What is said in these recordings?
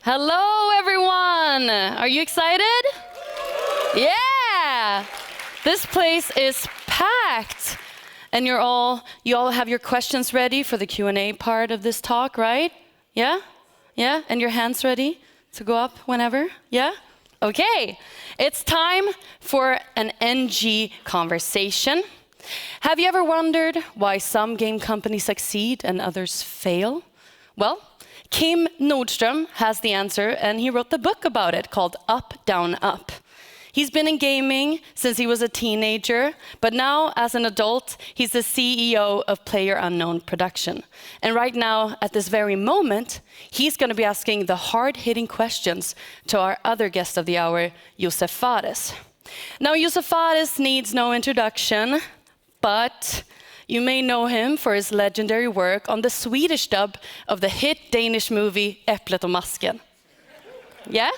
Hello, everyone. Are you excited? Yeah. This place is packed. And you all have your questions ready for the Q&A part of this talk, right? Yeah? Yeah? And your hands ready to go up whenever? Yeah? Okay. It's time for an NG conversation. Have you ever wondered why some game companies succeed and others fail? Well, Kim Nordström has the answer, and he wrote the book about it called Up, Down, Up. He's been in gaming since he was a teenager, but now as an adult, he's the CEO of PlayerUnknown Production. And right now, at this very moment, he's going to be asking the hard-hitting questions to our other guest of the hour, Josef Fares. Now, Josef Fares needs no introduction, but you may know him for his legendary work on the Swedish dub of the hit Danish movie Äpplet och masken. Yeah?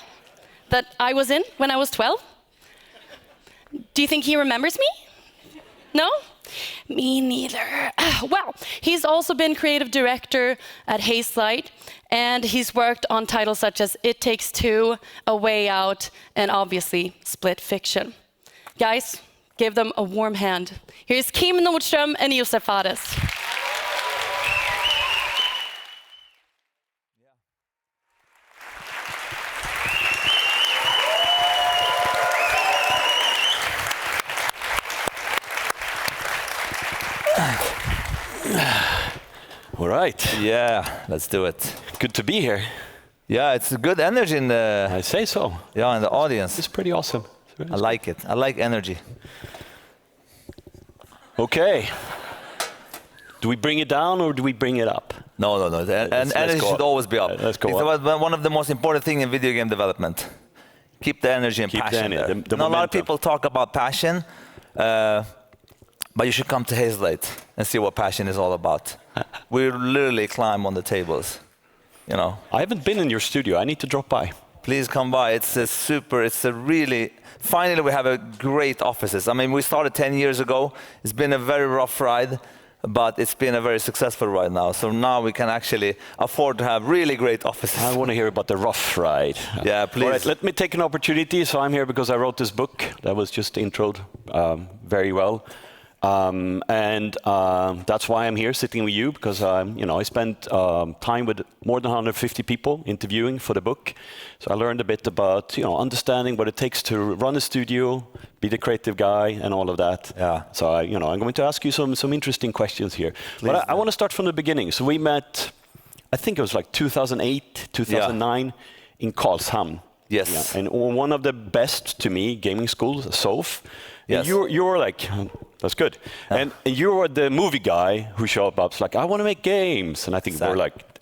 That I was in when I was 12? Do you think he remembers me? No? Me neither. Well, he's also been creative director at Hazelight, and he's worked on titles such as It Takes Two, A Way Out, and obviously Split Fiction. Guys, give them a warm hand. Here's Kim Nordström and Josef Fares. All right. Yeah, let's do it. Good to be here. Yeah, it's a good energy in the... I say so. Yeah, in the audience. It's pretty awesome. I like it. I like energy. Okay. Do we bring it down or do we bring it up? No. And energy should always be up. Let's go it's up. One of the most important things in video game development. Keep the energy and passion there. The a lot of people talk about passion, but you should come to Hazelight and see what passion is all about. We literally climb on the tables, you know. I haven't been in your studio. I need to drop by. Please come by. Finally we have a great offices. I mean, we started 10 years ago. It's been a very rough ride, but it's been a very successful ride now. So now we can actually afford to have really great offices. I want to hear about the rough ride. Yeah, please. All right, let me take an opportunity. So I'm here because I wrote this book that was just introed very well. That's why I'm here sitting with you, because I spent time with more than 150 people interviewing for the book. So I learned a bit about understanding what it takes to run a studio, be the creative guy, and all of that. Yeah. So I'm going to ask you some interesting questions here. Please, but I want to start from the beginning. So we met, I think it was like 2008, 2009 in Karlshamn. Yes. Yeah. And one of the best to me gaming schools, SOF. Yes. You're like, that's good. Yeah. And you're the movie guy who showed up, like, I want to make games. And I think we're like,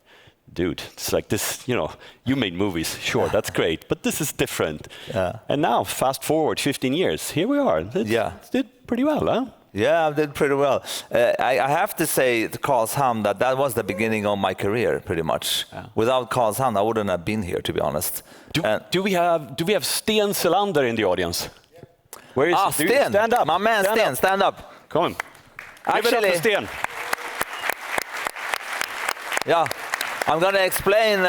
dude, it's like this, you made movies. Sure, that's great. But this is different. Yeah. And now, fast forward 15 years, here we are. It did pretty well, huh? Yeah, I did pretty well. I have to say to Karlshamn that was the beginning of my career, pretty much. Yeah. Without Karlshamn, I wouldn't have been here, to be honest. Do we have Sten Selander in the audience? Where is Sten? Stand up. My man, Sten, stand up. Come on. Actually, give it up for Sten. Yeah, I'm going to explain,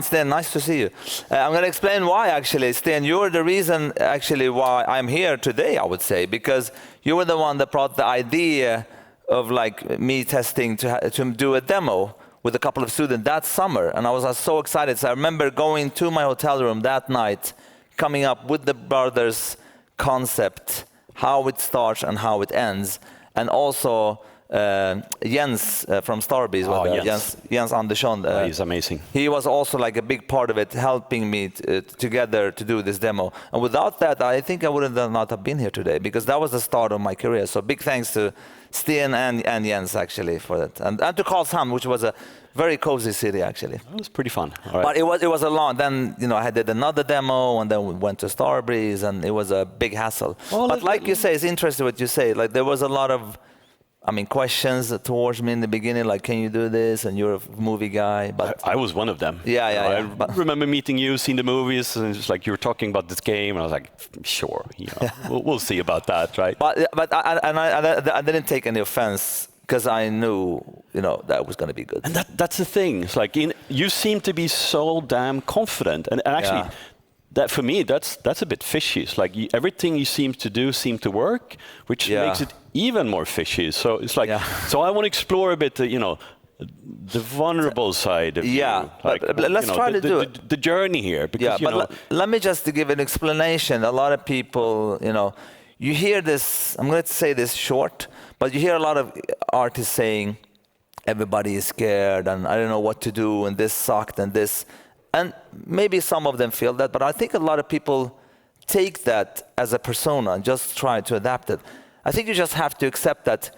Sten, nice to see you. I'm going to explain why, actually, Sten, you're the reason, actually, why I'm here today, I would say, because you were the one that brought the idea of, like, me testing to do a demo with a couple of students that summer, and I was so excited. So I remember going to my hotel room that night, coming up with the brothers' concept, how it starts and how it ends, and also Jens from Starbreeze, Jens Andersson. He's amazing. He was also like a big part of it, helping me together to do this demo. And without that, I think I would not have been here today, because that was the start of my career. So big thanks to Sten and Jens, actually, for that. And to Karlshamn, which was a very cozy city, actually. It was pretty fun. All right. But it was a long, then, I did another demo, and then we went to Starbreeze, and it was a big hassle. But like you say, it's interesting what you say. Like, there was a lot of, questions towards me in the beginning, like, can you do this? And you're a movie guy. But I was one of them. Yeah. I remember meeting you, seeing the movies, and it's like you were talking about this game, and I was like, sure, we'll see about that, right? But I didn't take any offense because I knew, that was going to be good. And that's the thing. It's like you seem to be so damn confident, and actually, that for me, that's a bit fishy. It's like everything you seem to do seems to work, which makes it even more fishy. So it's like, so I want to explore a bit, the vulnerable side of you. Like, but let's try to do it. The journey here. Because, let me just give an explanation. A lot of people, you hear this, I'm going to say this short, but you hear a lot of artists saying, everybody is scared, and I don't know what to do, and this sucked, and this. And maybe some of them feel that, but I think a lot of people take that as a persona and just try to adapt it. I think you just have to accept that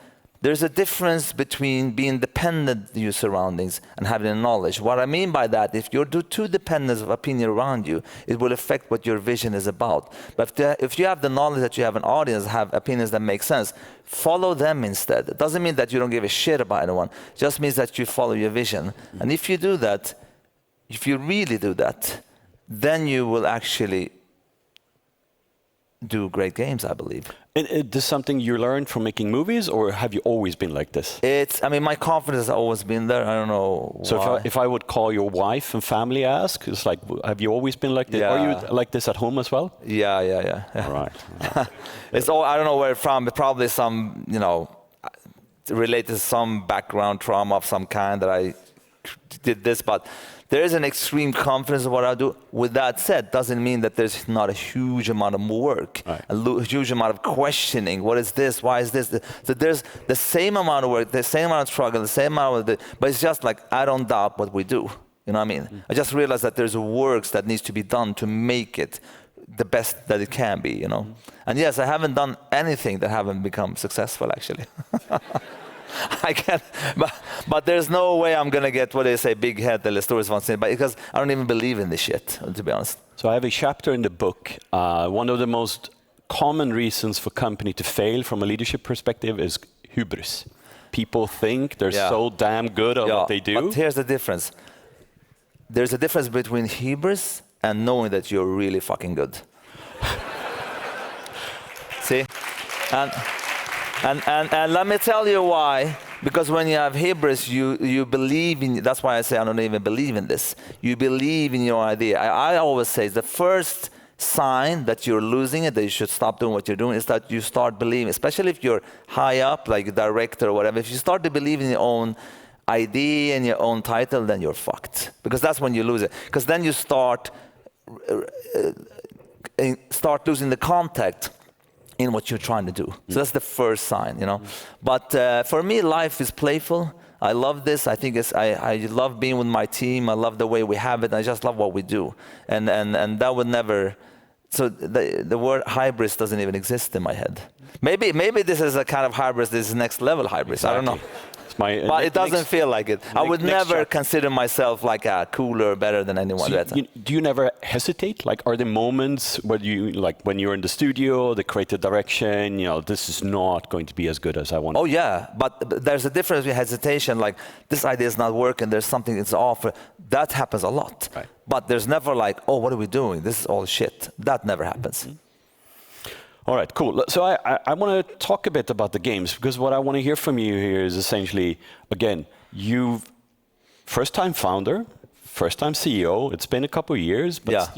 there's a difference between being dependent on your surroundings and having knowledge. What I mean by that, if you're too dependent of opinion around you, it will affect what your vision is about. But if you have the knowledge that you have an audience, have opinions that make sense, follow them instead. It doesn't mean that you don't give a shit about anyone. It just means that you follow your vision. And if you do that, if you really do that, then you will actually do great games, I believe. And is this something you learned from making movies, or have you always been like this? My confidence has always been there. I don't know why. So if I would call your wife and family ask, it's like, have you always been like this? Yeah. Are you like this at home as well? Yeah. Right. It's all, I don't know where it's from, but probably some, related to some background trauma of some kind that I did this, but there is an extreme confidence in what I do. With that said, doesn't mean that there's not a huge amount of work, a huge amount of questioning. What is this? Why is this? So there's the same amount of work, the same amount of struggle, the same amount of but it's just like, I don't doubt what we do. You know what I mean? I just realized that there's works that needs to be done to make it the best that it can be, And yes, I haven't done anything that haven't become successful, actually. I can't, but there's no way I'm gonna get what they say, big head, the stories once in, because I don't even believe in this shit, to be honest. So I have a chapter in the book. One of the most common reasons for company to fail from a leadership perspective is hubris. People think they're so damn good at what they do. But here's the difference. There's a difference between hubris and knowing that you're really fucking good. See? And let me tell you why. Because when you have hubris, you believe in. That's why I say I don't even believe in this. You believe in your idea. I always say the first sign that you're losing it, that you should stop doing what you're doing, is that you start believing. Especially if you're high up, like a director or whatever. If you start to believe in your own idea and your own title, then you're fucked. Because that's when you lose it. Because then you start losing the contact in what you're trying to do. So that's the first sign, But for me, life is playful. I love this. I think I love being with my team. I love the way we have it. I just love what we do. And that would never. So the word hybris doesn't even exist in my head. Maybe this is a kind of hybris. This is next level hybris. Exactly. I don't know. But it doesn't feel like it. I would never consider myself like cooler, better than anyone. So do you never hesitate? Like, are there moments where you, like, when you're in the studio, the creative direction, this is not going to be as good as I want? Oh yeah, but there's a difference with hesitation. Like, this idea is not working. There's something that's off. That happens a lot. Right. But there's never like, oh, what are we doing? This is all shit. That never happens. Mm-hmm. All right, cool. So I want to talk a bit about the games, because what I want to hear from you here is essentially, again, first-time founder, first-time CEO. It's been a couple of years, but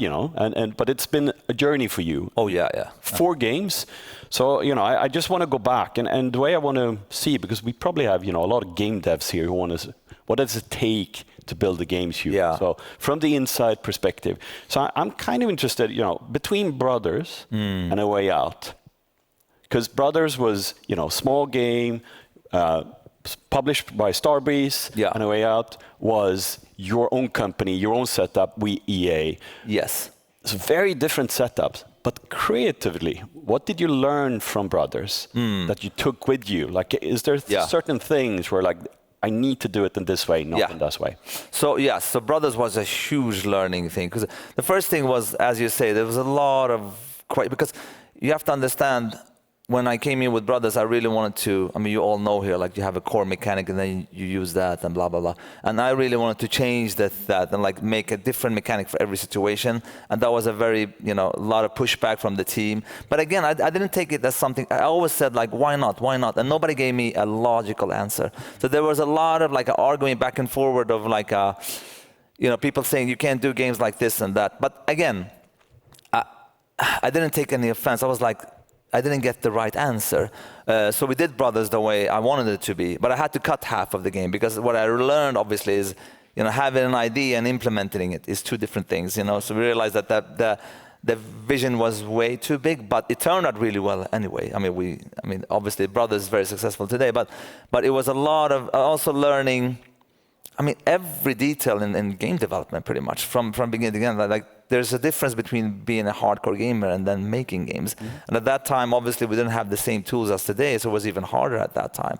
but it's been a journey for you. Oh yeah. 4 games. So I just want to go back, and the way I want to see, because we probably have a lot of game devs here who want to. What does it take to build the games you? Yeah. So from the inside perspective. So I'm kind of interested, between Brothers and A Way Out. Because Brothers was, small game, published by Starbreeze, and A Way Out was your own company, your own setup, EA. Yes. So very different setups. But creatively, what did you learn from Brothers that you took with you? Like, is there certain things where, like, I need to do it in this way, not in this way? So Brothers was a huge learning thing. Because the first thing was, as you say, there was a lot of, because you have to understand, when I came in with Brothers, I really wanted to, I mean, you all know here, like you have a core mechanic and then you use that and blah, blah, blah. And I really wanted to change that and like make a different mechanic for every situation. And that was a very, a lot of pushback from the team. But again, I didn't take it as something, I always said like, why not? And nobody gave me a logical answer. So there was a lot of like arguing back and forward of like, people saying you can't do games like this and that. But again, I didn't take any offense. I was like, I didn't get the right answer. So we did Brothers the way I wanted it to be, but I had to cut half of the game because what I learned obviously is, having an idea and implementing it is two different things, So we realized that the vision was way too big, but it turned out really well anyway. I mean, obviously Brothers is very successful today, but it was a lot of also learning. I mean, every detail in game development pretty much from beginning to end. Like there's a difference between being a hardcore gamer and then making games. Mm-hmm. And at that time, obviously, we didn't have the same tools as today, so it was even harder at that time.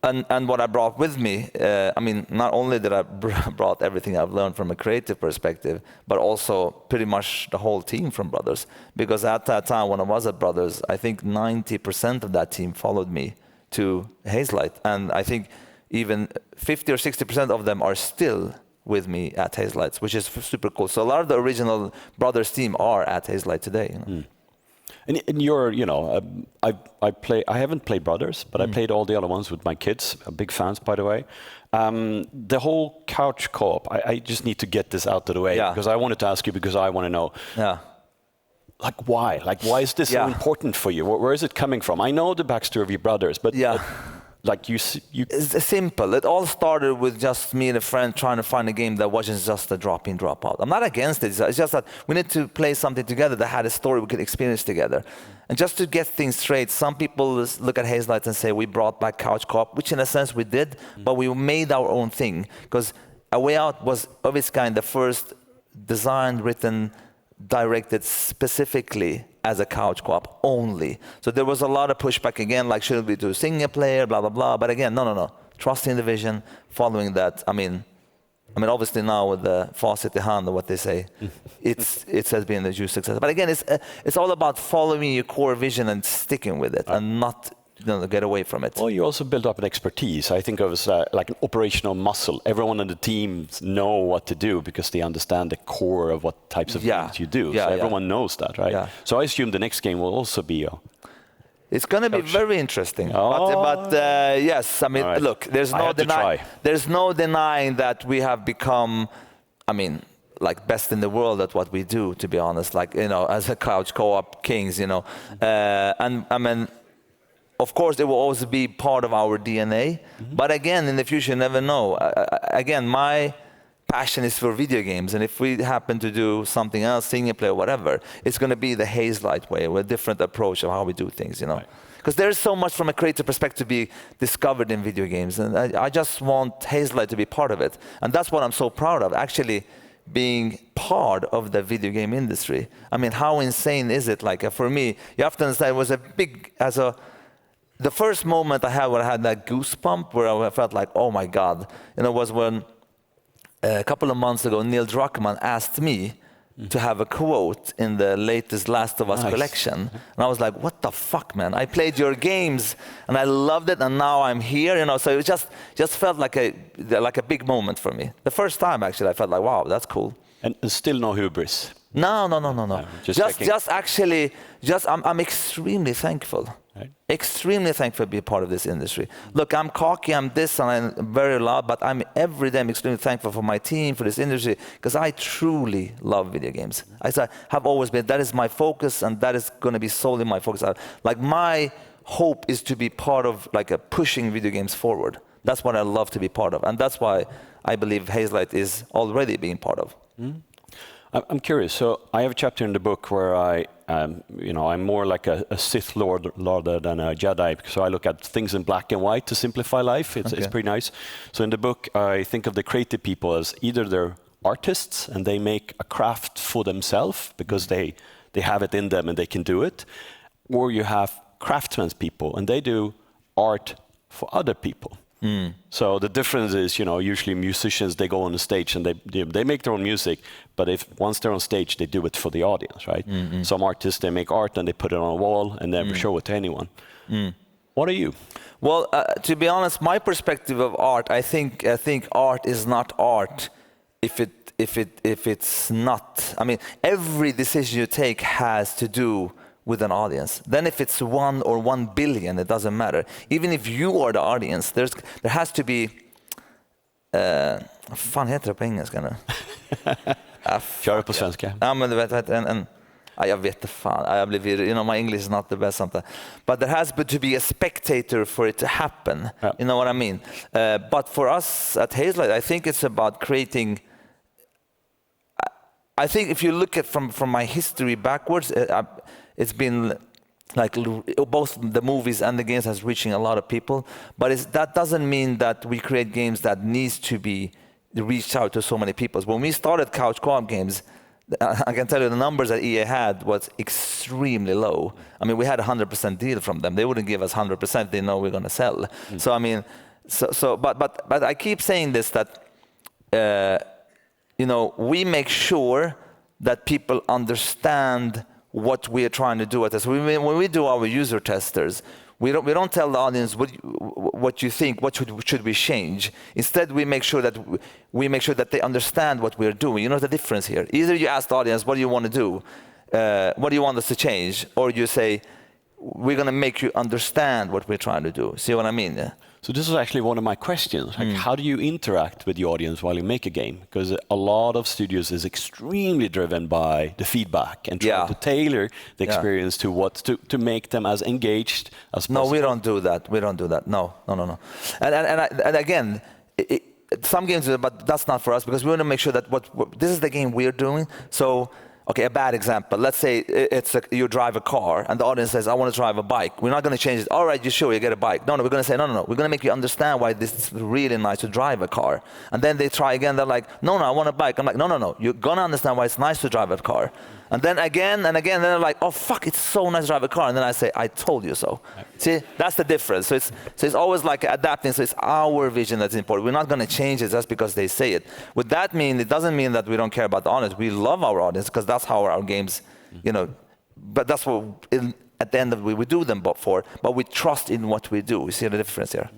And what I brought with me, not only did I brought everything I've learned from a creative perspective, but also pretty much the whole team from Brothers. Because at that time, when I was at Brothers, I think 90% of that team followed me to Hazelight. And I think even 50 or 60% of them are still with me at Hazelight, which is super cool. So a lot of the original Brothers team are at Hazelight today. And you're, I haven't played Brothers, but I played all the other ones with my kids. Big fans, by the way. The whole couch co-op, I just need to get this out of the way because I wanted to ask you because I want to know. Yeah. Like why? Like why is this so important for you? Where is it coming from? I know the backstory of your brothers, but like you. It's simple. It all started with just me and a friend trying to find a game that wasn't just a drop-in, drop-out. I'm not against it. It's just that we need to play something together that had a story we could experience together. And just to get things straight, some people look at Hazelight and say we brought back couch co-op, which in a sense we did, but we made our own thing. Because A Way Out was of its kind the first designed, written, directed specifically as a couch co-op only. So there was a lot of pushback again, like should we do single player, blah, blah, blah. But again, no. Trusting the vision, following that. I mean, obviously now with the faucet in hand, what they say, it has been a huge success. But again, it's all about following your core vision and sticking with it and not get away from it. Well, you also build up an expertise. I think of it as like an operational muscle. Everyone on the team know what to do because they understand the core of what types of games you do. So everyone knows that, right? Yeah. So I assume the next game will also be it's going to be very interesting. But yes, look, there's no denying that we have become, like best in the world at what we do, to be honest, like, as a couch co-op kings, and of course, it will always be part of our DNA. But again, in the future, you never know. Again, my passion is for video games. And if we happen to do something else, single player, whatever, it's going to be the Hazelight way, with a different approach of how we do things, Because there's so much from a creative perspective to be discovered in video games. And I just want Hazelight to be part of it. And that's what I'm so proud of, actually being part of the video game industry. How insane is it? Like, for me, you have to understand, it was the first moment I had where I had that goosebump, where I felt like, oh my God, was when a couple of months ago, Neil Druckmann asked me to have a quote in the latest Last of Us collection. And I was like, what the fuck, man? I played your games and I loved it, and now I'm here, So it just felt like a big moment for me. The first time, actually, I felt like, wow, that's cool. And still no hubris? No. I'm extremely thankful. Right. Extremely thankful to be part of this industry. Look, I'm cocky, I'm this, and I'm very loud, but every day I'm extremely thankful for my team, for this industry, because I truly love video games. I have always been. That is my focus, and that is going to be solely my focus. Like, my hope is to be part of pushing video games forward. That's what I love to be part of, and that's why I believe Hazelight is already being part of. I'm curious. So I have a chapter in the book where I'm more like a Sith Lord than a Jedi, so I look at things in black and white to simplify life. It's pretty nice. So in the book, I think of the creative people as either they're artists and they make a craft for themselves because they have it in them and they can do it, or you have craftsmen people and they do art for other people. So the difference is, usually musicians, they go on the stage and they make their own music, but once they're on stage, they do it for the audience, right? Some artists, they make art and they put it on a wall and never show it to anyone. What are you? Well, to be honest, my perspective of art, I think art is not art if it's not. I mean, every decision you take has to do with an audience. Then if it's 1 or 1 billion, it doesn't matter. Even if you are the audience, there has to be... Vad fan heter det på engelska nu? Kör på svenska. Ja, men du vet, jag vet inte fan. Jag blir, my English is not the best sometimes. But there has to be a spectator for it to happen. Yeah. You know what I mean? But for us at Hazelight, I think it's about creating... I think if you look at from my history backwards, it's been like both the movies and the games has reaching a lot of people, but that doesn't mean that we create games that needs to be reached out to so many people. When we started couch co-op games, I can tell you the numbers that EA had was extremely low. I mean, we had a 100% deal from them. They wouldn't give us 100%. They know we're going to sell. So I mean, but I keep saying this that we make sure that people understand what we are trying to do at this. When we do our user testers, we don't tell the audience what you think, what should we change. Instead, we make sure that they understand what we're doing. You know the difference here. Either you ask the audience, what do you want to do? What do you want us to change? Or you say, we're going to make you understand what we're trying to do. See what I mean? Yeah. So this is actually one of my questions. Like, how do you interact with the audience while you make a game? Because a lot of studios is extremely driven by the feedback and trying to tailor the experience to to make them as engaged as possible. No, we don't do that. We don't do that. No. And again, some games, but that's not for us because we want to make sure that this is the game we're doing. So. Okay, a bad example. Let's say you drive a car and the audience says, I want to drive a bike. We're not going to change it. All right, you sure, you get a bike. No, we're going to say, no. We're going to make you understand why this is really nice to drive a car. And then they try again. They're like, no, I want a bike. I'm like, no. You're going to understand why it's nice to drive a car. And then again and again, they're like, oh, fuck, it's so nice to drive a car. And then I say, I told you so. See, that's the difference. So it's always like adapting. So it's our vision that's important. We're not going to change it just because they say it. Would that mean, it doesn't mean that we don't care about the audience. We love our audience because that's how our games, but that's what, at the end of it, we do them for. But we trust in what we do. You see the difference here?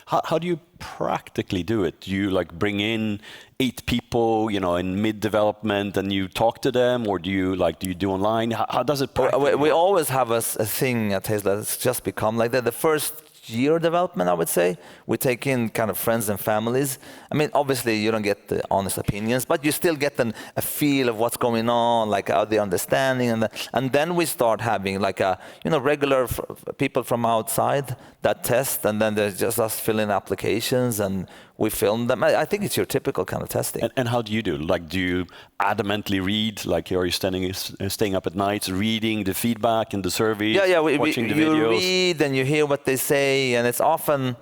How do you practically do it? Do you bring in 8 people, in mid-development and you talk to them, or do you do online? How does it practically we always have a thing at Hazelight. It's just become like that. The first year development, I would say, we take in kind of friends and families. I mean, obviously you don't get the honest opinions, but you still get a feel of what's going on, like the understanding, and then we start having regular people from outside that test, and then there's just us filling applications and we film them. I think it's your typical kind of testing. And how do you do? Do you adamantly read? Are you staying up at night, reading the feedback and the surveys, watching the videos? You read and you hear what they say, and it's often,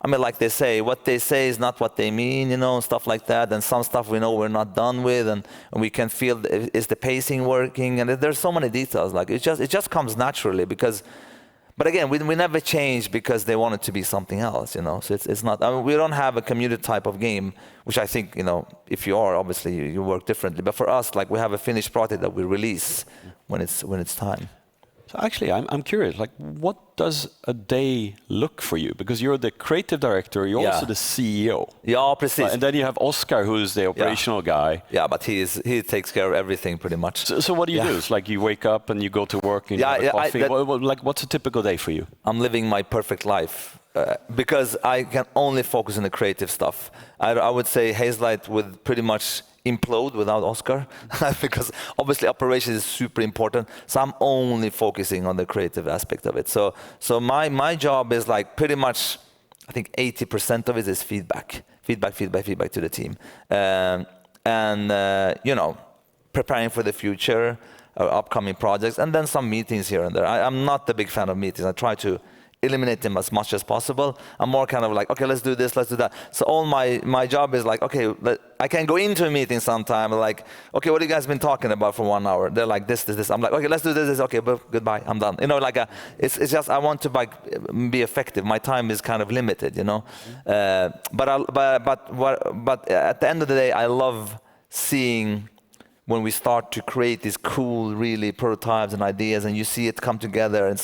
like they say, what they say is not what they mean, and stuff like that. And some stuff we know we're not done with, and we can feel, is the pacing working? And there's so many details. It just comes naturally because. But again, we never change because they want it to be something else, So it's not. We don't have a community type of game, which I think, if you are, obviously you work differently. But for us, we have a finished product that we release when it's time. So actually, I'm curious. What does a day look for you? Because you're the creative director, you're also the CEO. Yeah, precis. And then you have Oskar, who's the operational guy. Yeah, but he takes care of everything pretty much. So what do you do? It's you wake up and you go to work and you have a coffee. What's a typical day for you? I'm living my perfect life because I can only focus on the creative stuff. I would say Hazelight would pretty much implode without Oskar because obviously operations is super important. So I'm only focusing on the creative aspect of it. So my job is pretty much, I think 80% of it is feedback to the team, preparing for the future, upcoming projects, and then some meetings here and there. I'm not a big fan of meetings. I try to eliminate them as much as possible. I'm more kind of like, okay, let's do this, let's do that. So all my job is like, okay, I can go into a meeting sometime like, okay, what have you guys been talking about for 1 hour? They're like this. I'm like, okay, let's do this. Okay, but goodbye, I'm done. You know, like it's just I want to like be effective. My time is kind of limited, you know. But at the end of the day, I love seeing when we start to create these cool, really prototypes and ideas, and you see it come together, and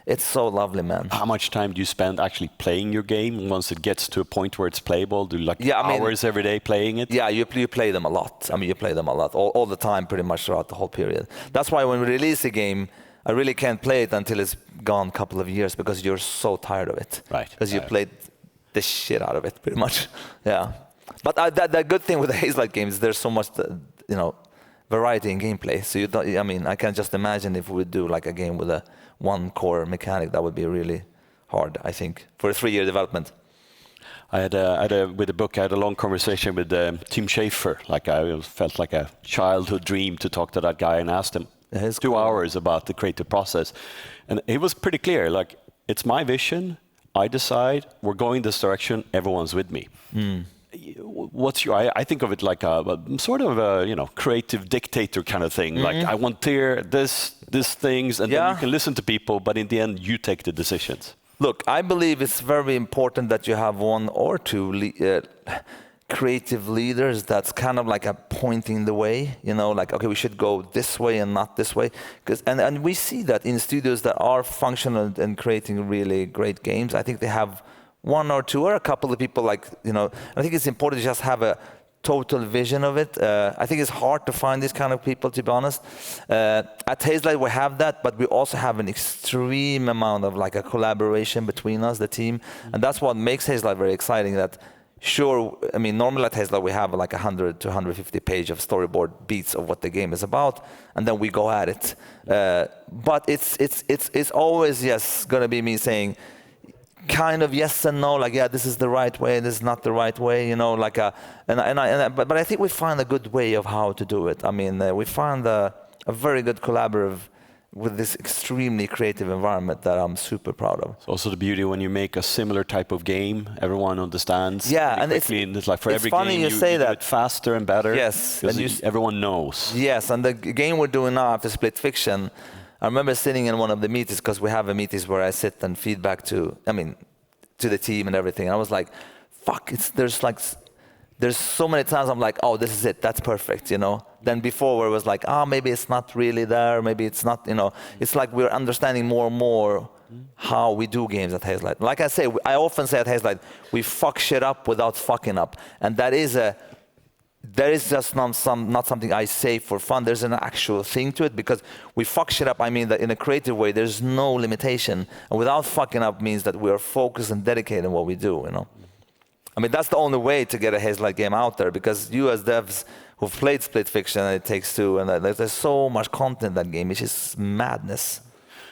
it's so lovely, man. How much time do you spend actually playing your game once it gets to a point where it's playable? Do you hours every day playing it? Yeah, you play them a lot. I mean, you play them a lot, all the time, pretty much throughout the whole period. That's why when we release a game, I really can't play it until it's gone a couple of years, because you're so tired of it. Right. Because you played the shit out of it, pretty much. Yeah. But the good thing with the Hazelight games, there's so much, variety in gameplay. So I can just imagine if we would do like a game with a one core mechanic, that would be really hard, I think, for a 3-year development. With the book, I had a long conversation with Tim Schafer. Like I felt like a childhood dream to talk to that guy and asked him 2 hours about the creative process. And it was pretty clear, like, it's my vision, I decide, we're going this direction, everyone's with me. I think of it like a sort of a creative dictator kind of thing. Like I want these things, and then you can listen to people, but in the end you take the decisions. Look, I believe it's very important that you have 1 or 2 creative leaders that's kind of like a pointing the way, like, okay, we should go this way and not this way. And we see that in studios that are functional and creating really great games. I think they have 1 or 2 or a couple of people like, I think it's important to just have a total vision of it. I think it's hard to find these kind of people, to be honest. At Hazelight we have that, but we also have an extreme amount of like a collaboration between us, the team. And that's what makes Hazelight very exciting. That normally at Hazelight we have like 100 to 150 page of storyboard beats of what the game is about, and then we go at it. But it's always gonna be me saying, kind of yes and no, like, yeah, this is the right way, this is not the right way, but I think we find a good way of how to do it. I mean, we find a very good collaborative with this extremely creative environment that I'm super proud of. It's also the beauty when you make a similar type of game, everyone understands. Yeah, and it's like for every funny game you say do that. it faster and better. Yes, and everyone knows. Yes, and the game we're doing now after Split Fiction, I remember sitting in one of the meetings, because we have a meetings where I sit and feedback to the team and everything. And I was like, fuck, there's so many times I'm like, oh, this is it, that's perfect, Then before where it was like, maybe it's not really there, maybe it's not, It's like we're understanding more and more how we do games at Hazelight. Like I often say at Hazelight, we fuck shit up without fucking up. And that is just not something I say for fun. There's an actual thing to it, because we fuck shit up. I mean that in a creative way, there's no limitation. And without fucking up means that we are focused and dedicated in what we do, I mean, that's the only way to get a Hazelight game out there, because you as devs who've played Split Fiction and It Takes Two, and there's so much content in that game, it's just madness.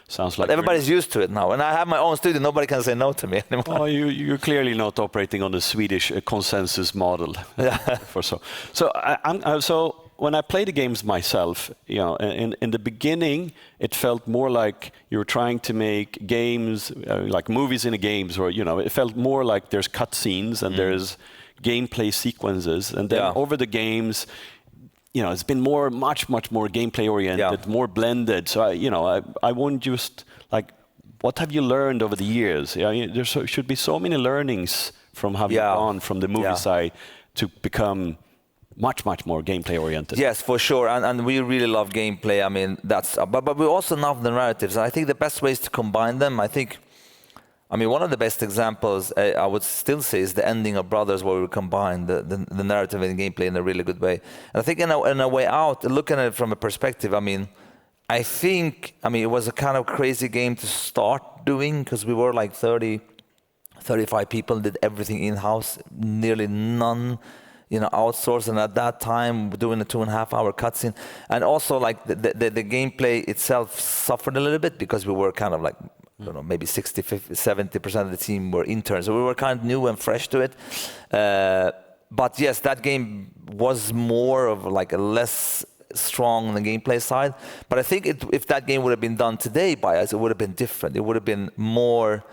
Sounds like but everybody's used to it now. And I have my own studio, nobody can say no to me anymore. Oh, you're clearly not operating on the Swedish consensus model. Yeah. So when I play the games myself, in the beginning, it felt more like you were trying to make games, like movies in the games, or, it felt more like there's cutscenes and there's gameplay sequences. And then over the games, it's been much more gameplay oriented, more blended. So I wouldn't just like, what have you learned over the years? There should be so many learnings from having gone from the movie side to become much more gameplay oriented. Yes, for sure, and we really love gameplay. I mean, but we also love the narratives, and I think the best way is to combine them. I mean, one of the best examples I would still say is the ending of Brothers, where we combine the narrative and gameplay in a really good way. And I think in a way out, looking at it from a perspective, I think it was a kind of crazy game to start doing, because we were like 35 people, did everything in-house, nearly none outsourced, and at that time doing a 2.5 hour cutscene. And also like the gameplay itself suffered a little bit, because we were kind of like, I don't know, maybe 60, 50, 70% of the team were interns. So we were kind of new and fresh to it. But yes, that game was more of like a less strong on the gameplay side. But I think if that game would have been done today by us, it would have been different. It would have been more,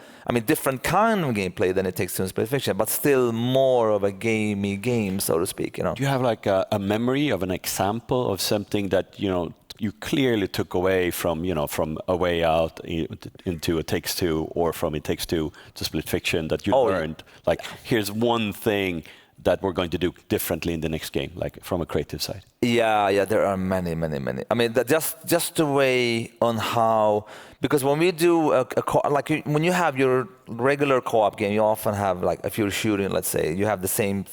different kind of gameplay than It Takes Two in Split Fiction, but still more of a gamey game, so to speak. Do you have like a memory of an example of something that you clearly took away from from A Way Out into It Takes Two, or from It Takes Two to Split Fiction that you learned? Like, here's one thing that we're going to do differently in the next game, like from a creative side. Yeah, there are many. Just the way on how, because when we do when you have your regular co-op game, you often have, like, if you're shooting, let's say, you have the same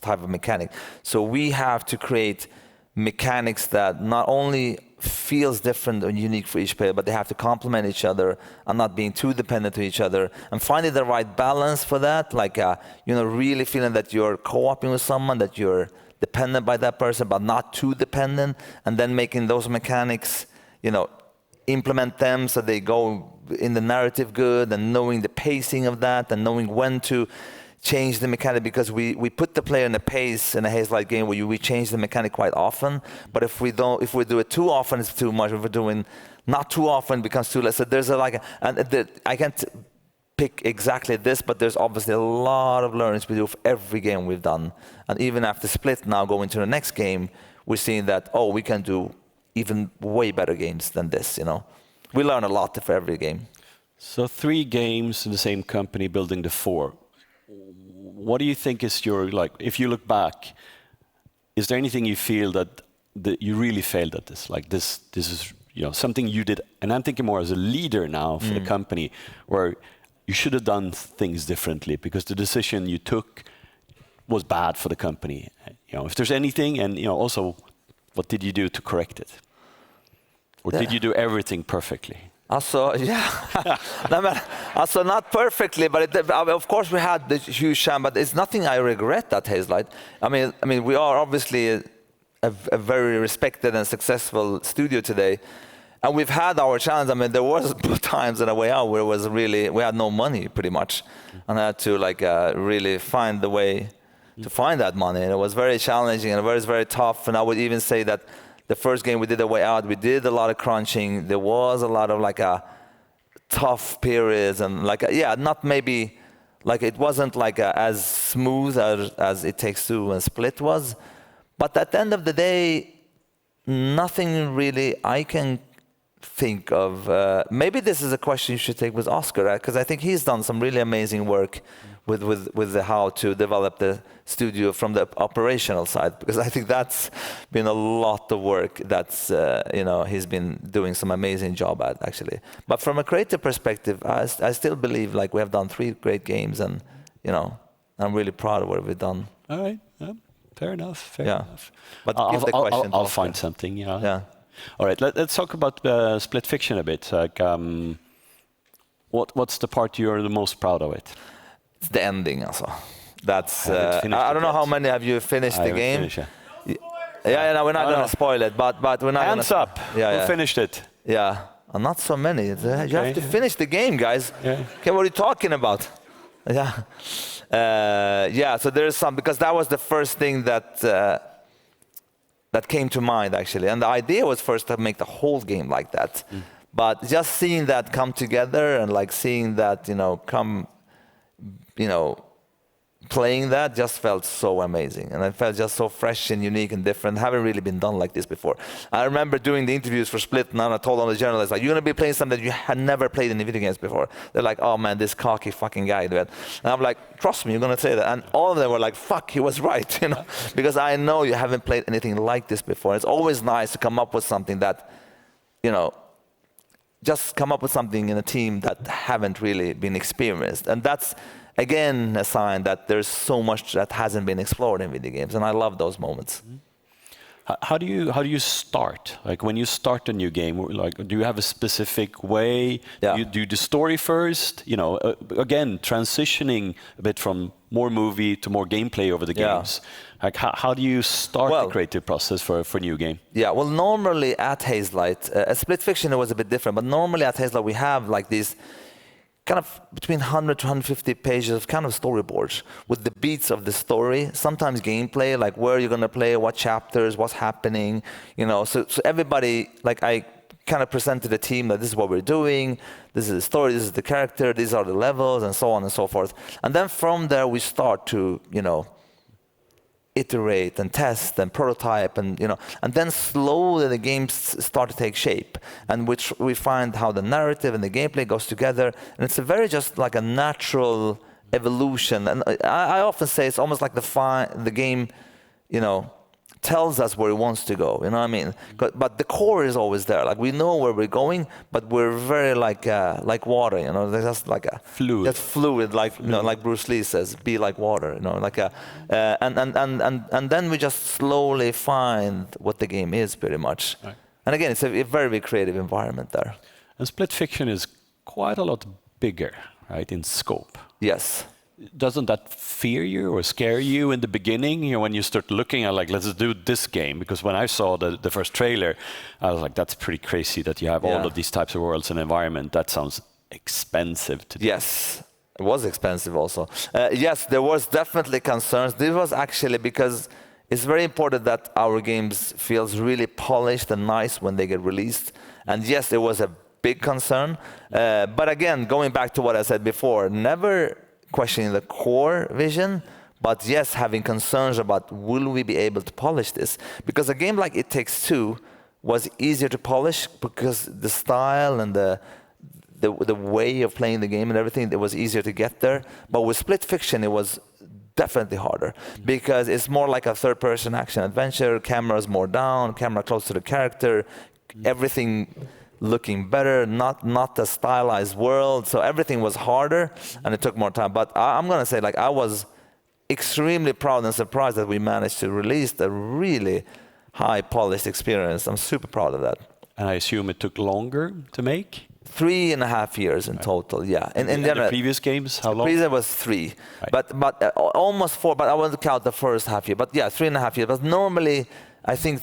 type of mechanic. So we have to create mechanics that not only feels different and unique for each player, but they have to complement each other and not being too dependent to each other, and finding the right balance for that, like really feeling that you're co-oping with someone, that you're dependent by that person but not too dependent, and then making those mechanics, implement them so they go in the narrative good, and knowing the pacing of that, and knowing when to change the mechanic, because we put the player in a pace in a Hazelight game where we change the mechanic quite often. But if we do it too often, it's too much. If we're doing not too often, it becomes too less. So there's I can't pick exactly this, but there's obviously a lot of learnings we do for every game we've done. And even after Split, now going to the next game, we're seeing that we can do even way better games than this. We learn a lot for every game. So 3 games in the same company building the 4. What do you think is your, if you look back, is there anything you feel that you really failed at this? Like this is something you did, and I'm thinking more as a leader now for the company, where you should have done things differently because the decision you took was bad for the company. If there's anything, and also, what did you do to correct it? Or did you do everything perfectly? Also, yeah, also not perfectly, but of course we had the huge sham, but it's nothing I regret at Hazelight. I mean, we are obviously a very respected and successful studio today, and we've had our challenge. I mean, there was times in A Way Out where it was really, we had no money pretty much, and I had to really find the way to find that money, and it was very challenging and it was very tough. And I would even say that the first game we did A Way Out, we did a lot of crunching. There was a lot of tough periods, and not maybe it wasn't as smooth as It Takes Two and Split was. But at the end of the day, nothing really I can think of. Maybe this is a question you should take with Oskar, because I think he's done some really amazing work with how to develop the studio from the operational side, because I think that's been a lot of work that's he's been doing some amazing job at, actually. But from a creative perspective, I still believe we have done 3 great games, and I'm really proud of what we've done. All right, fair enough. Fair enough. But give the question. I'll find something. Yeah. All right, let's talk about Split Fiction a bit. What's the part you're the most proud of it? It's the ending, also. That's I don't know how many have you finished the game. No, we're not gonna spoil it, but we're not. Hands up! Who finished it? Yeah, not so many. You have to finish the game, guys. Yeah. Okay, what are you talking about? Yeah. So there's some, because that was the first thing that came to mind, actually, and the idea was first to make the whole game like that. But just seeing that come together, and seeing that come. Playing that just felt so amazing, and it felt just so fresh and unique and different. Haven't really been done like this before. I remember doing the interviews for Split, and I told all the journalists, you're going to be playing something that you had never played in the video games before. They're like, oh man, this cocky fucking guy, dude. And I'm like, trust me, you're going to say that. And all of them were like, fuck, he was right, because I know you haven't played anything like this before. It's always nice to come up with something that, just come up with something in a team that haven't really been experienced. And that's, again, a sign that there's so much that hasn't been explored in video games, and I love those moments. How do you start? When you start a new game, do you have a specific way? Yeah. You do the story first? Again, transitioning a bit from more movie to more gameplay over the games. How do you start the creative process for a new game? Yeah, well, normally at Hazelight, at Split Fiction it was a bit different, but normally at Hazelight we have these kind of between 100 to 150 pages of kind of storyboards with the beats of the story, sometimes gameplay, like where you're going to play, what chapters, what's happening, so everybody, like I kind of presented the team that this is what we're doing, this is the story, this is the character, these are the levels, and so on and so forth. And then from there we start to, iterate and test and prototype and then slowly the games start to take shape, and which we find how the narrative and the gameplay goes together, and it's a very just like a natural evolution. And I often say it's almost like the game tells us where it wants to go, you know what I mean? But the core is always there. Like we know where we're going, but we're very like water, just like a fluid. Just fluid, like like Bruce Lee says, be like water, like a and then we just slowly find what the game is pretty much. Right. And again, it's a very creative environment there. And Split Fiction is quite a lot bigger, right, in scope. Yes. Doesn't that fear you or scare you in the beginning? When you start looking at like, let's do this game, because when I saw the first trailer, I was like, that's pretty crazy that you have all of these types of worlds and environment. That sounds expensive to do. Yes, it was expensive also. Yes, there was definitely concerns. This was actually because it's very important that our games feels really polished and nice when they get released. And yes, it was a big concern. But again, going back to what I said before, never questioning the core vision, but yes, having concerns about will we be able to polish this? Because a game like It Takes Two was easier to polish because the style and the way of playing the game and everything, it was easier to get there. But with Split Fiction, it was definitely harder because it's more like a third-person action adventure. Camera's more down, camera close to the character, everything looking better, not a stylized world, so everything was harder and it took more time. But I'm gonna say, like, I was extremely proud and surprised that we managed to release a really high polished experience. I'm super proud of that. And I assume it took longer to make? 3.5 years in total, yeah. And the previous games, how long? Previous was 3, right. but almost 4. But I want to count the first half year. But yeah, 3.5 years. But normally, I think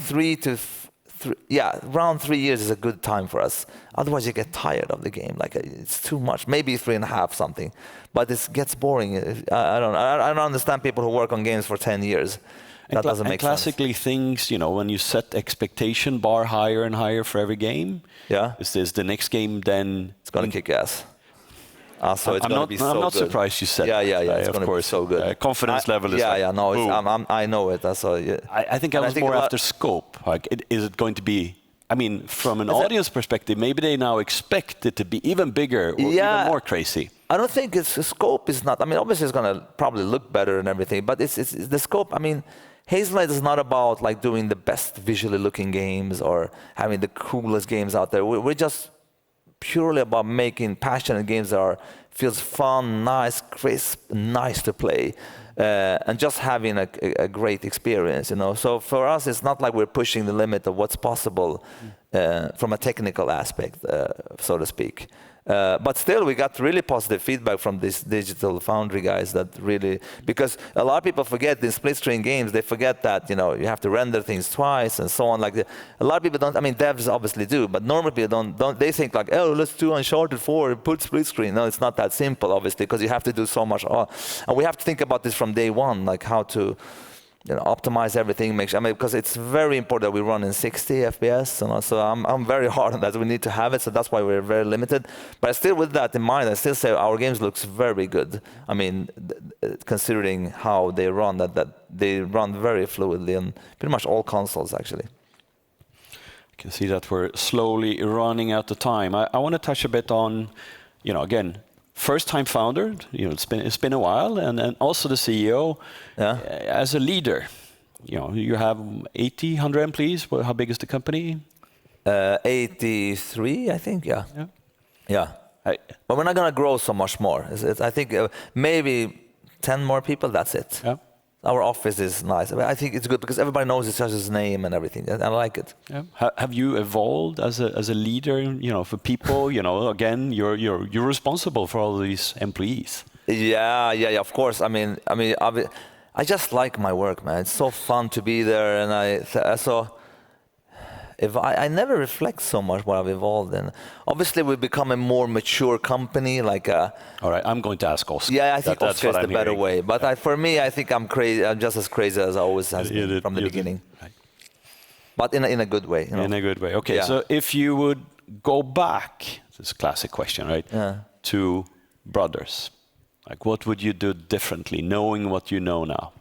around 3 years is a good time for us. Otherwise, you get tired of the game. Like it's too much. Maybe 3.5 something, but it gets boring. I don't understand people who work on games for 10 years. That doesn't make sense. Classically, things when you set expectation bar higher and higher for every game. Yeah. Is the next game then? It's gonna kick ass. So it's going to be so good. I'm not surprised you said that. Yeah. It's going to be so good. Confidence level is I know it. I think I was more after scope. Like, is it going to be? I mean, from an audience perspective, maybe they now expect it to be even bigger or even more crazy. I don't think the scope is not. I mean, obviously it's going to probably look better and everything, but it's the scope. I mean, Hazelight is not about like doing the best visually looking games or having the coolest games out there. We're just purely about making passionate games that feels fun, nice, crisp, nice to play, and just having a great experience, So for us, it's not like we're pushing the limit of what's possible from a technical aspect, so to speak. But still, we got really positive feedback from these digital foundry guys that really, because a lot of people forget in split screen games, they forget that, you have to render things twice and so on. Like a lot of people don't, I mean, devs obviously do, but normally people don't, they think like, oh, let's do Uncharted 4 and put split screen. No, it's not that simple, obviously, because you have to do so much. And we have to think about this from day one, like how to, optimize everything, make sure. I mean, because it's very important that we run in 60 FPS, and so I'm very hard on that. We need to have it, so that's why we're very limited. But still, with that in mind, I still say our games looks very good. I mean, considering how they run, that they run very fluidly on pretty much all consoles, actually. You can see that we're slowly running out of time. I want to touch a bit on, again, first-time founder, it's been a while, and also the CEO. As a leader, you have 80, 100 employees. How big is the company? 83, I think. Yeah. But we're not going to grow so much more. I think maybe 10 more people. That's it. Yeah. Our office is nice. I think it's good because everybody knows each other's name and everything. I like it. Yeah. Have you evolved as a leader? For people. Again, you're responsible for all these employees. Yeah. Of course. I mean, I just like my work, man. It's so fun to be there, and I never reflect so much what I've evolved in. Obviously, we've become a more mature company, like a... All right, I'm going to ask Oskar. Yeah, I think Oskar is the better hearing. way. But for me, I think I'm crazy. I'm just as crazy as I always have been from the beginning. Right. But in a good way. You know? In a good way. Okay, so if you would go back, this is a classic question, right? Yeah. To brothers, like what would you do differently, knowing what you know now?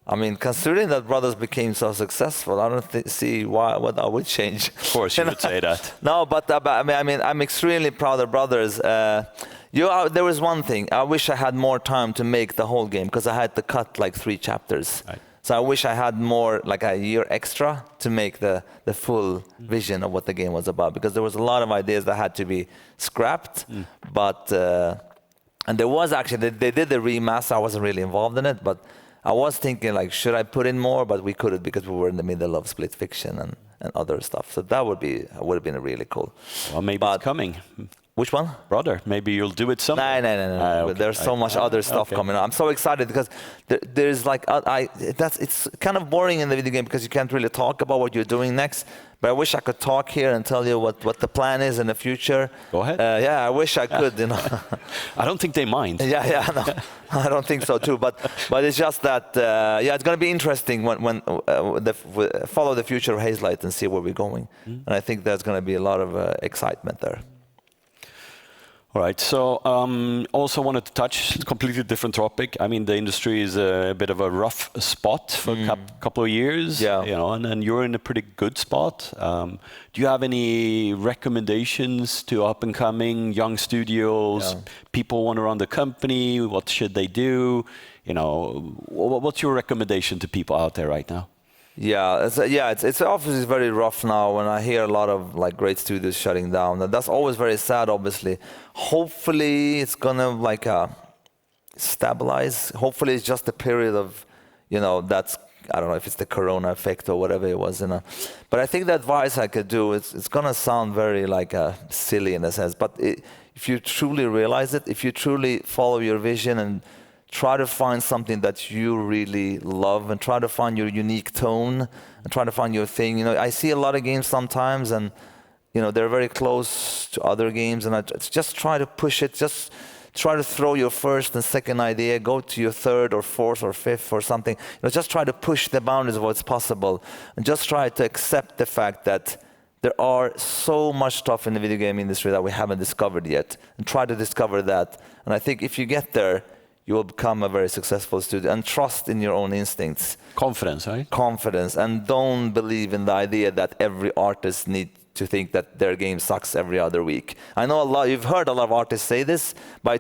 I mean, considering that brothers became so successful, I don't see what I would change. Of course, you would say that. No, but I mean, I'm extremely proud of brothers. There was one thing. I wish I had more time to make the whole game because I had to cut like 3 chapters. Right. So I wish I had more, like a year extra, to make the full vision of what the game was about. Because there was a lot of ideas that had to be scrapped. But and there was actually they did the remaster. I wasn't really involved in it, but I was thinking like, should I put in more? But we couldn't because we were in the middle of Split Fiction and other stuff. So that would have been really cool. Well, maybe it's coming. Which one? Brother, maybe you'll do it someday. No. Okay. There's so much other stuff coming on. I'm so excited because there's like it's kind of boring in the video game because you can't really talk about what you're doing next. But I wish I could talk here and tell you what the plan is in the future. Go ahead. Yeah, I wish I could. You know. I don't think they mind. Yeah, no, I don't think so too. But it's just that it's going to be interesting when follow the future of Hazelight and see where we're going. And I think there's going to be a lot of excitement there. All right. So also wanted to touch a completely different topic. I mean, the industry is a bit of a rough spot for a couple of years. Yeah. You know, and you're in a pretty good spot. Do you have any recommendations to up and coming young studios? People want to run the company. What should they do? You know, what's your recommendation to people out there right now? Yeah, it's obviously very rough now when I hear a lot of like great studios shutting down. That's always very sad, obviously. Hopefully it's gonna like stabilize. Hopefully it's just a period of, you know, that's, I don't know if it's the corona effect or whatever it was, you know. But I think the advice I could do, it's gonna sound very like silly in a sense, but if you truly realize it, if you truly follow your vision and try to find something that you really love and try to find your unique tone and try to find your thing. You know, I see a lot of games sometimes and, you know, they're very close to other games and I just try to push it. Just try to throw your first and second idea, go to your third or fourth or fifth or something. You know, just try to push the boundaries of what's possible and just try to accept the fact that there are so much stuff in the video game industry that we haven't discovered yet and try to discover that. And I think if you get there, you will become a very successful studio and trust in your own instincts. Confidence, right? Confidence, and don't believe in the idea that every artist needs to think that their game sucks every other week. I know you've heard a lot of artists say this, but I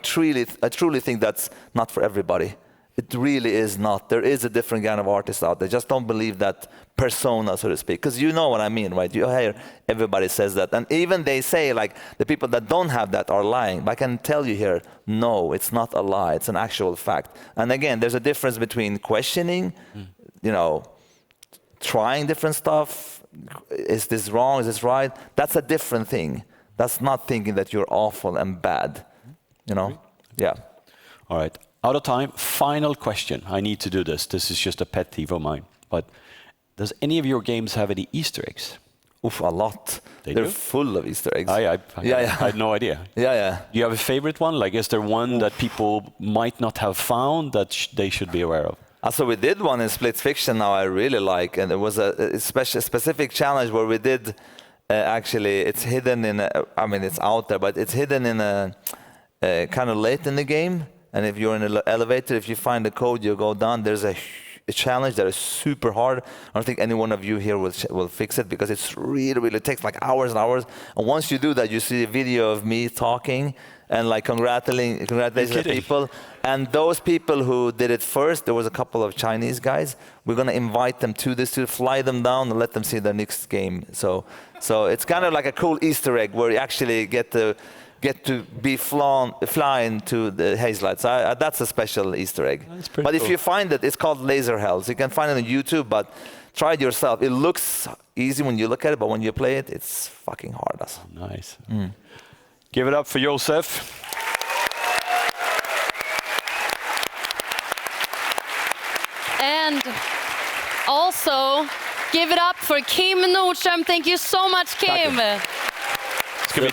truly think that's not for everybody. It really is not. There is a different kind of artist out there. Just don't believe that persona, so to speak. Because you know what I mean, right? You hear everybody says that. And even they say, like, the people that don't have that are lying. But I can tell you here, no, it's not a lie. It's an actual fact. And again, there's a difference between questioning, you know, trying different stuff. Is this wrong? Is this right? That's a different thing. That's not thinking that you're awful and bad, you know? Yeah. All right. Out of time, final question. I need to do this. This is just a pet peeve of mine. But does any of your games have any Easter eggs? Oof, a lot. They're full of Easter eggs. I had no idea. Yeah. Do you have a favorite one? Like, is there one that people might not have found that they should be aware of? So we did one in Split Fiction now I really like. And it was a specific challenge where we did, actually, it's hidden in, it's out there, but it's hidden in a kind of late in the game. And if you're in an elevator, if you find the code, you go down. There's a challenge that is super hard. I don't think any one of you here will fix it because it's really takes like hours and hours. And once you do that, you see a video of me talking and like congratulating the people. And those people who did it first, there was a couple of Chinese guys. We're gonna invite them to this to fly them down and let them see their next game. So it's kind of like a cool Easter egg where you actually get to be flying to the Hazelight. So that's a special Easter egg. But cool. If you find it, it's called Laser Hells. You can find it on YouTube, but try it yourself. It looks easy when you look at it, but when you play it, it's fucking hard. Nice. Give it up for Josef. And also give it up for Kim Nordström. Thank you so much, Kim. Ska vi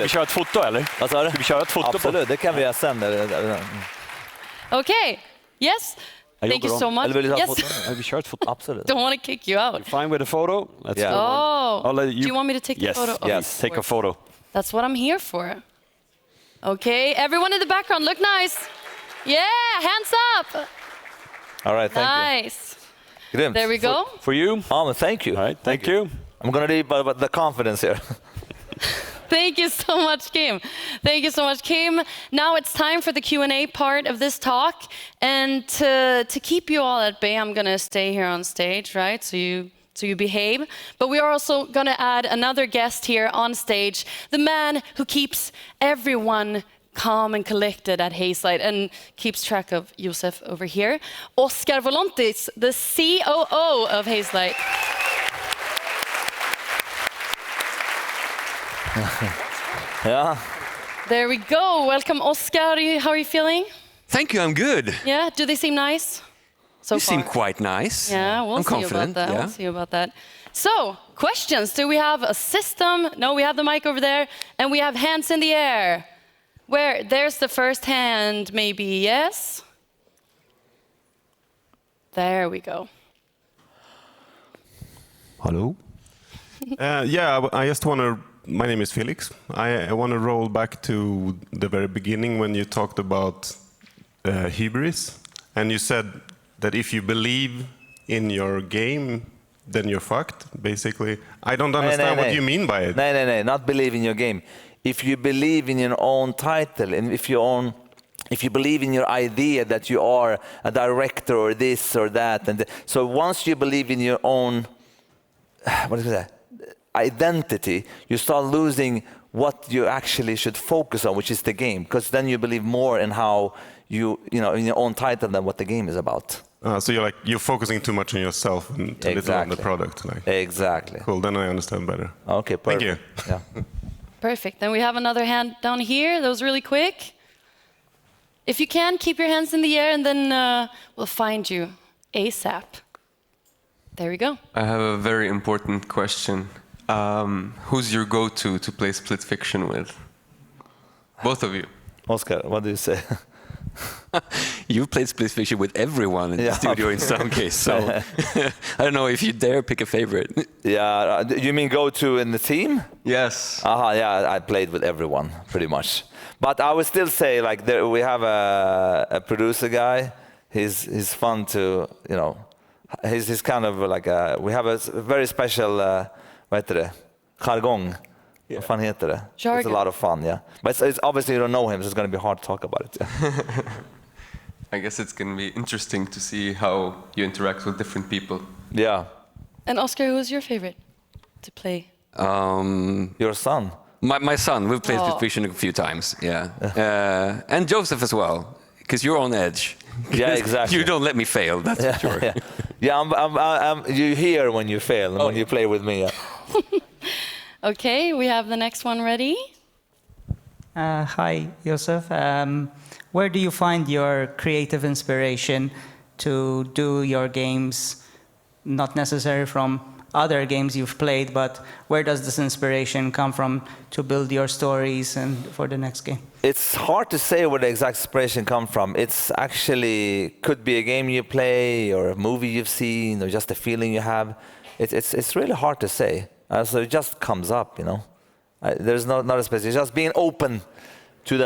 köra ett foto eller? Vad sa du? Ska vi köra ett foto? Absolut, det kan vi göra sen. Okay. Yes. Thank you so much. Eller vill du ha Yes. foto? Vi kör ett foto. Absolut. Don't want to kick you out. Fine with the photo? Let's Yeah. go. Oh. Do you want me to take the photo? Oh, Yes, take a photo. That's what I'm here for. Okay, everyone in the background, look nice. Yeah, hands up. All right, thank you. Nice. Grymt. There we go. For you. Thank you. All right, thank you. I'm going to leave by the confidence here. Thank you so much, Kim. Thank you so much, Kim. Now it's time for the Q&A part of this talk. And to keep you all at bay, I'm going to stay here on stage, right? So you behave. But we are also going to add another guest here on stage, the man who keeps everyone calm and collected at Hazelight and keeps track of Josef over here. Oskar Wolontis, the COO of Hazelight. Yeah. There we go. Welcome, Oskar. How are you feeling? Thank you, I'm good. Yeah, do they seem nice? So You far? seem quite nice. Yeah, we'll I'm see confident. about that. Yeah. We'll see about that. So, questions. Do we have a system? No, we have the mic over there. And we have hands in the air. Where? There's the first hand, maybe. Yes? There we go. Hello. I just want to. My name is Felix. I want to roll back to the very beginning when you talked about hubris, and you said that if you believe in your game, then you're fucked. Basically, I don't understand what you mean by it. No, not believe in your game. If you believe in your own title, and if you believe in your idea that you are a director or this or that, so once you believe in your own, what is that? Identity, you start losing what you actually should focus on, which is the game, because then you believe more in how you know, in your own title than what the game is about. So you're focusing too much on yourself and too little on the product. Exactly. Cool. Then I understand better. Okay. Perfect. Thank you. Yeah. Perfect. Then we have another hand down here. That was really quick. If you can, keep your hands in the air, and then we'll find you ASAP. There we go. I have a very important question. Who's your go-to to play split fiction with? Both of you. Oskar, what do you say? You've played split fiction with everyone in the studio in some case, so I don't know if you dare pick a favorite. Yeah, you mean go-to in the team? Yes. Yeah, I played with everyone pretty much. But I would still say, like, we have a producer guy. He's fun to, you know. He's kind of like we have a very special, vad heter det? Jargong. Vad fan heter det? Jargon. It's a lot of fun, yeah. But it's obviously you don't know him, so it's going to be hard to talk about it. Yeah. I guess it's going to be interesting to see how you interact with different people. Yeah. And Oskar, who's your favorite to play? Your son. My son, we've played split fiction a few times, yeah. And Joseph as well, because you're on edge. Yeah, exactly. You don't let me fail, that's for sure. Yeah, you hear when you fail and when you play with me. Yeah. Okay, we have the next one ready. Hi, Josef. Where do you find your creative inspiration to do your games? Not necessarily from other games you've played, but where does this inspiration come from to build your stories and for the next game? It's hard to say where the exact inspiration comes from. It's actually could be a game you play or a movie you've seen or just a feeling you have. It's really hard to say. So it just comes up, you know. There's not a specific. It's just being open to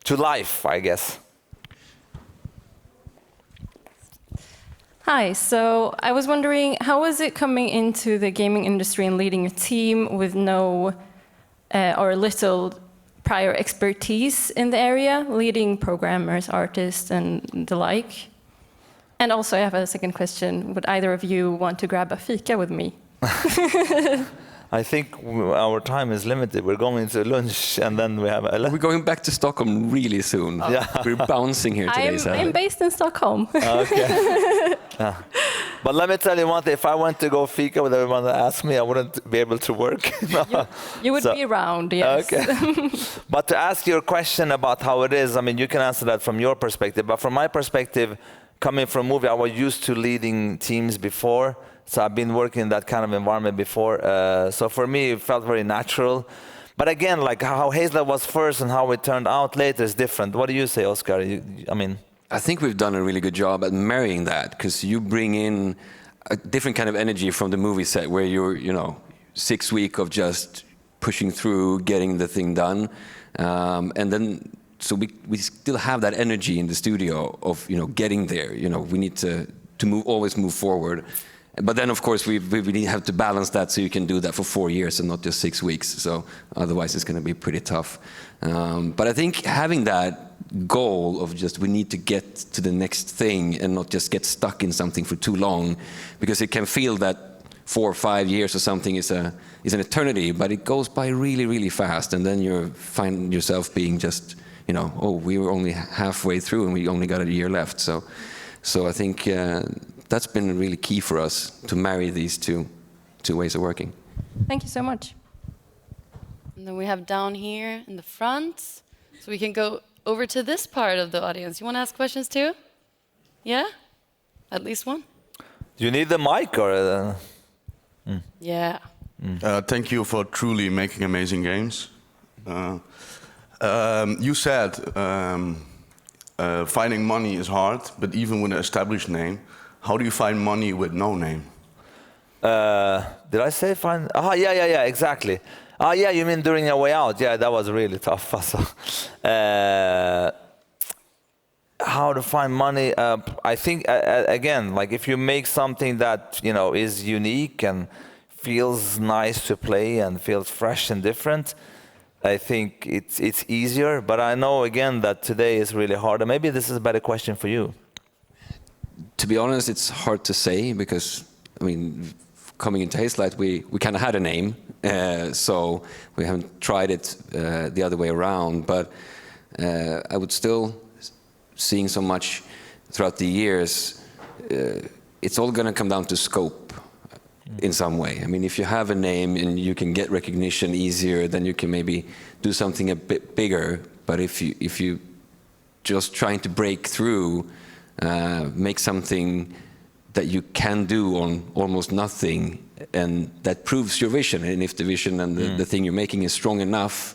to life, I guess. Hi, so I was wondering, how was it coming into the gaming industry and leading a team with no or little prior expertise in the area, leading programmers, artists, and the like? And also, I have a second question. Would either of you want to grab a fika with me? I think our time is limited. We're going to lunch and then we have... We're going back to Stockholm really soon. Yeah. We're bouncing here today. I'm based in Stockholm. Okay. Yeah. But let me tell you one thing, if I went to go fika with everyone that asked me, I wouldn't be able to work. No. You would be around, yes. Okay. But to ask your question about how it is, I mean, you can answer that from your perspective. But from my perspective, coming from movie, I was used to leading teams before. So I've been working in that kind of environment before. So for me, it felt very natural. But again, like how Hazelight was first and how it turned out later is different. What do you say, Oskar? I think we've done a really good job at marrying that, because you bring in a different kind of energy from the movie set, where you're, 6 weeks of just pushing through, getting the thing done, and then so we still have that energy in the studio of getting there. We need to always move forward. But then, of course, we really have to balance that so you can do that for 4 years and not just 6 weeks. So otherwise, it's going to be pretty tough. But I think having that goal of just we need to get to the next thing and not just get stuck in something for too long, because it can feel that 4 or 5 years or something is an eternity, but it goes by really, really fast. And then you find yourself being just, we were only halfway through and we only got a year left. So I think that's been really key for us to marry these two ways of working. Thank you so much. And then we have down here in the front, so we can go over to this part of the audience. You want to ask questions too? Yeah? At least one? Do you need the mic or? Yeah. Thank you for truly making amazing games. You said finding money is hard, but even with an established name, how do you find money with no name? Did I say find? Yeah, exactly. Yeah, you mean during your way out? Yeah, that was really tough. How to find money? I think again, like if you make something that is unique and feels nice to play and feels fresh and different, I think it's easier. But I know again that today is really hard. And maybe this is a better question for you. To be honest, it's hard to say, because coming into Hazelight, we kind of had a name, so we haven't tried it the other way around. But I would still, seeing so much throughout the years, it's all going to come down to scope in some way. If you have a name and you can get recognition easier, then you can maybe do something a bit bigger. But if you just trying to break through, make something that you can do on almost nothing, and that proves your vision. And if the vision and the thing you're making is strong enough,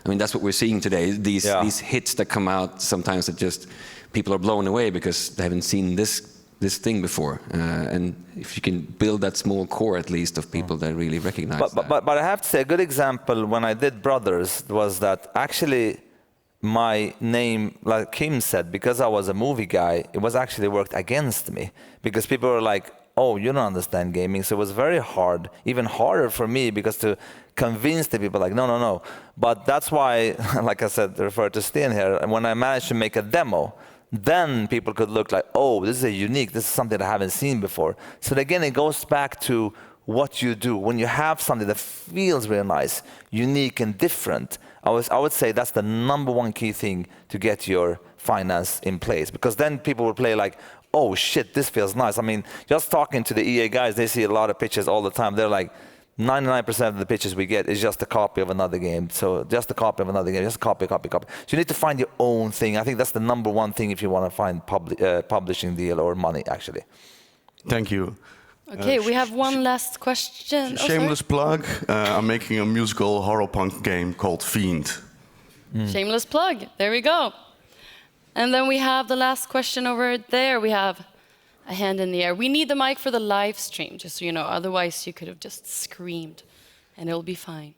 that's what we're seeing today. These hits that come out sometimes that just people are blown away because they haven't seen this thing before. And if you can build that small core at least of people that really recognize that. But I have to say, a good example when I did Brothers was that actually my name, like Kim said, because I was a movie guy, it was actually worked against me, because people were like, oh, you don't understand gaming. So it was very hard, even harder for me, because to convince the people like, no. But that's why, like I said, refer to Sten here, and when I managed to make a demo, then people could look like, oh, this is something I haven't seen before. So again, it goes back to what you do. When you have something that feels really nice, unique and different, I would say that's the #1 key thing to get your finance in place, because then people will play like, oh shit, this feels nice. Just talking to the EA guys, they see a lot of pitches all the time. They're like, 99% of the pitches we get is just a copy of another game. So just a copy of another game, just copy. So you need to find your own thing. I think that's the #1 thing if you want to find publishing deal or money, actually. Thank you. Okay, we have one last question. Shameless plug. I'm making a musical horror punk game called Fiend. Shameless plug. There we go. And then we have the last question over there. We have a hand in the air. We need the mic for the live stream, just so you know. Otherwise, you could have just screamed, and it'll be fine.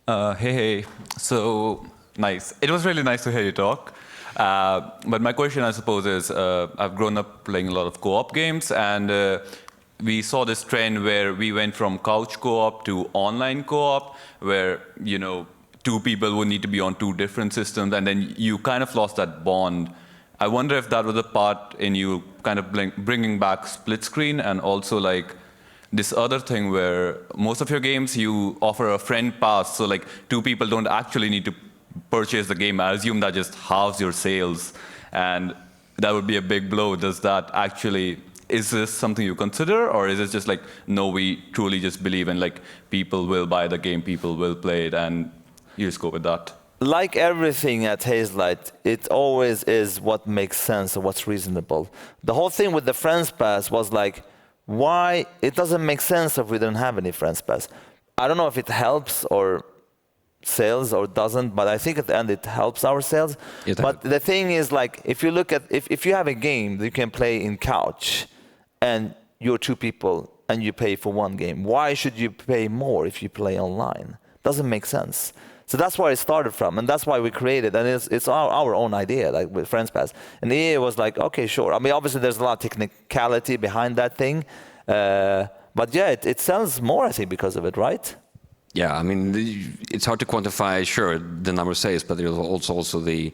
Hey. So nice. It was really nice to hear you talk. But my question, I suppose, is I've grown up playing a lot of co-op games, and we saw this trend where we went from couch co-op to online co-op, where, 2 people would need to be on 2 different systems, and then you kind of lost that bond. I wonder if that was a part in you kind of bringing back split screen, and also like this other thing where most of your games, you offer a friend pass, so like 2 people don't actually need to purchase the game. I assume that just halves your sales. And that would be a big blow. Does that actually, is this something you consider, or is it just like, no, we truly just believe in like people will buy the game, people will play it, and you just go with that? Like everything at Hazelight, it always is what makes sense or what's reasonable. The whole thing with the Friends Pass was like, why? It doesn't make sense if we don't have any Friends Pass. I don't know if it helps or sales or doesn't, but I think at the end it helps our sales. But the thing is, like, if you look at, if you have a game that you can play in couch and you're 2 people and you pay for 1 game, why should you pay more if you play online? Doesn't make sense. So that's where it started from, and that's why we created, and it's our own idea, like with Friends Pass. And EA was like, okay, sure. I mean, obviously there's a lot of technicality behind that thing, but yeah, it sells more, I think, because of it, right? Yeah, I mean, it's hard to quantify, sure, the number of sales, but there's also the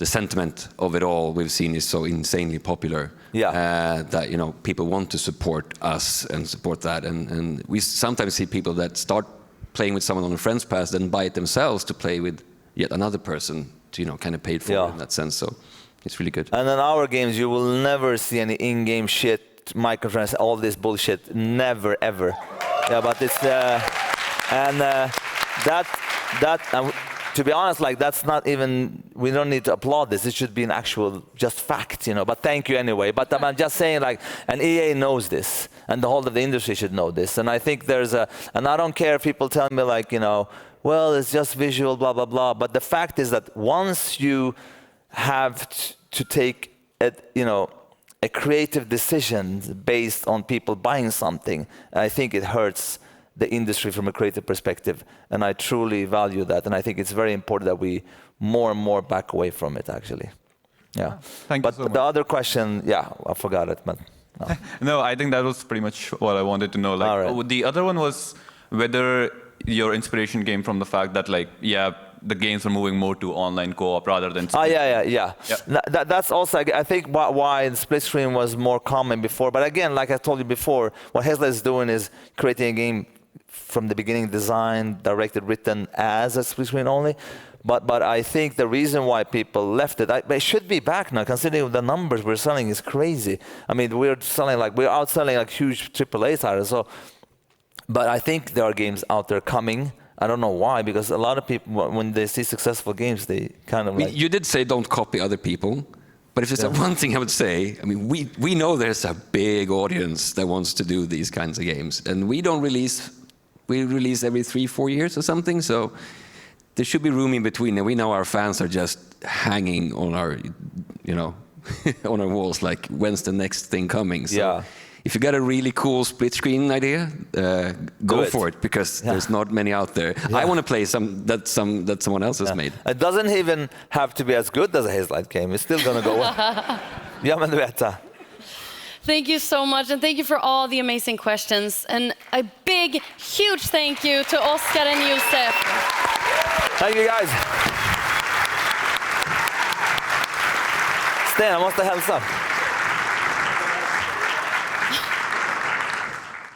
sentiment of it all we've seen is so insanely popular. Yeah. That, you know, people want to support us and support that, and we sometimes see people that start playing with someone on a Friends Pass, then buy it themselves to play with yet another person to, you know, kind of paid for in that sense. So it's really good. And in our games, you will never see any in-game shit, microtransactions, all this bullshit. Never, ever. Yeah, but it's to be honest, like that's not even. We don't need to applaud this. It should be an actual just fact, you know. But thank you anyway. But I'm just saying, like, and EA knows this, and the whole of the industry should know this. And I think there's and I don't care if people tell me like, you know, well, it's just visual, blah blah blah. But the fact is that once you have to take a creative decision based on people buying something, I think it hurts the industry from a creative perspective, and I truly value that, and I think it's very important that we more and more back away from it, actually. Yeah. Thank you so much. The other question, yeah, I forgot it, but no. No, I think that was pretty much what I wanted to know. Like, the other one was whether your inspiration came from the fact that, like, yeah, the games are moving more to online co-op rather than. Yeah. That's also, I think, why the split screen was more common before. But again, like I told you before, what Hazelight is doing is creating a game from the beginning, designed, directed, written as a split screen only. But I think the reason why people left it, it should be back now, considering the numbers we're selling is crazy. I mean, we're outselling like huge AAA titles. So, but I think there are games out there coming. I don't know why, because a lot of people, when they see successful games, they kind of like. You did say don't copy other people. But if there's one thing I would say, I mean, we know there's a big audience that wants to do these kinds of games. And we release every 3-4 years or something. So there should be room in between. And we know our fans are just hanging on our, you know, on our walls, like, when's the next thing coming? So if you got a really cool split screen idea, go for it, because there's not many out there. I want to play that someone else has made. It doesn't even have to be as good as a Hazelight game. It's still going to go well. Ja, men du vet. Thank you so much, and thank you for all the amazing questions. And a big, huge thank you to Oskar and Josef. Thank you, guys. Sten, jag måste hälsa.